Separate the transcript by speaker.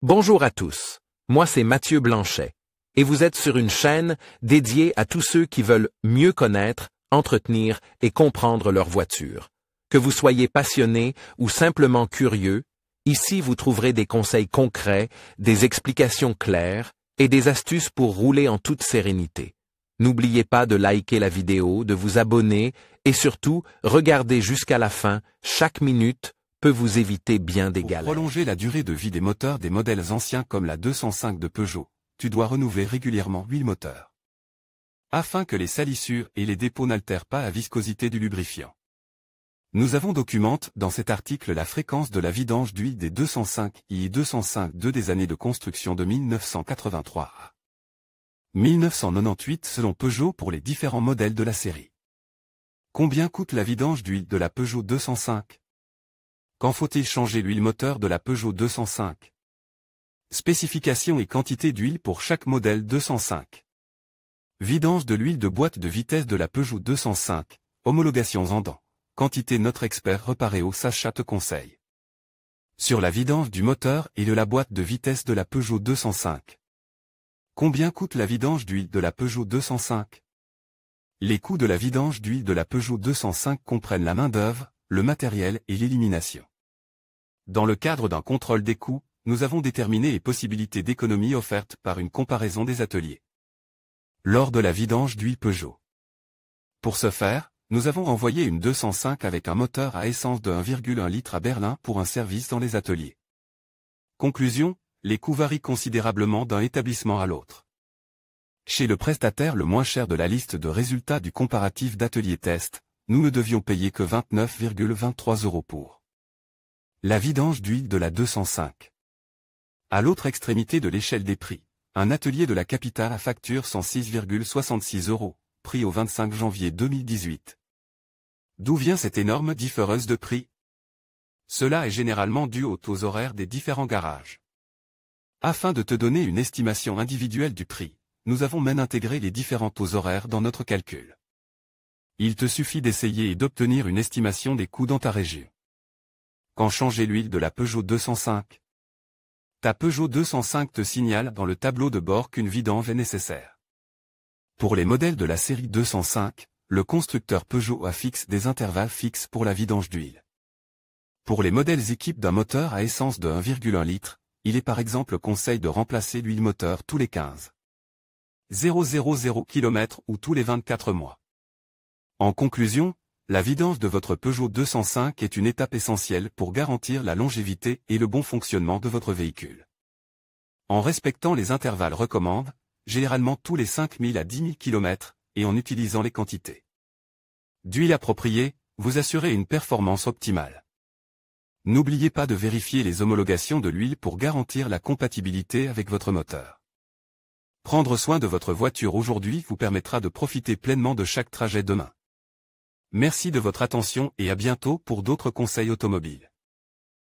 Speaker 1: Bonjour à tous, moi c'est Mathieu Blanchet, et vous êtes sur une chaîne dédiée à tous ceux qui veulent mieux connaître, entretenir et comprendre leur voiture. Que vous soyez passionné ou simplement curieux, ici vous trouverez des conseils concrets, des explications claires et des astuces pour rouler en toute sérénité. N'oubliez pas de liker la vidéo, de vous abonner et surtout, regardez jusqu'à la fin, chaque minute peut vous éviter bien des galères.
Speaker 2: Pour prolonger la durée de vie des moteurs des modèles anciens comme la 205 de Peugeot, tu dois renouveler régulièrement l'huile moteur. Afin que les salissures et les dépôts n'altèrent pas la viscosité du lubrifiant. Nous avons documenté dans cet article la fréquence de la vidange d'huile des 205 et 205-2 des années de construction de 1983 à 1998 selon Peugeot pour les différents modèles de la série. Combien coûte la vidange d'huile de la Peugeot 205? Quand faut-il changer l'huile moteur de la Peugeot 205? Spécifications et quantité d'huile pour chaque modèle 205. Vidange de l'huile de boîte de vitesse de la Peugeot 205, homologations en dents. Quantité notre expert Reparéo Sacha te conseille. Sur la vidange du moteur et de la boîte de vitesse de la Peugeot 205. Combien coûte la vidange d'huile de la Peugeot 205? Les coûts de la vidange d'huile de la Peugeot 205 comprennent la main-d'œuvre, le matériel et l'élimination. Dans le cadre d'un contrôle des coûts, nous avons déterminé les possibilités d'économie offertes par une comparaison des ateliers. Lors de la vidange d'huile Peugeot. Pour ce faire, nous avons envoyé une 205 avec un moteur à essence de 1,1 litre à Berlin pour un service dans les ateliers. Conclusion, les coûts varient considérablement d'un établissement à l'autre. Chez le prestataire le moins cher de la liste de résultats du comparatif d'atelier test, nous ne devions payer que 29,23 € pour la vidange d'huile de la 205. À l'autre extrémité de l'échelle des prix, un atelier de la capitale à facture 106,66 €, prix au 25 janvier 2018. D'où vient cette énorme différence de prix? Cela est généralement dû aux taux horaires des différents garages. Afin de te donner une estimation individuelle du prix, nous avons même intégré les différents taux horaires dans notre calcul. Il te suffit d'essayer et d'obtenir une estimation des coûts dans ta région. Quand changer l'huile de la Peugeot 205? Ta Peugeot 205 te signale dans le tableau de bord qu'une vidange est nécessaire. Pour les modèles de la série 205, le constructeur Peugeot affixe des intervalles fixes pour la vidange d'huile. Pour les modèles équipés d'un moteur à essence de 1,1 litre, il est par exemple conseil de remplacer l'huile moteur tous les 15,000 km ou tous les 24 mois. En conclusion, la vidange de votre Peugeot 205 est une étape essentielle pour garantir la longévité et le bon fonctionnement de votre véhicule. En respectant les intervalles recommandés, généralement tous les 5000 à 10 000 km, et en utilisant les quantités d'huile appropriées, vous assurez une performance optimale. N'oubliez pas de vérifier les homologations de l'huile pour garantir la compatibilité avec votre moteur. Prendre soin de votre voiture aujourd'hui vous permettra de profiter pleinement de chaque trajet demain. Merci de votre attention et à bientôt pour d'autres conseils automobiles.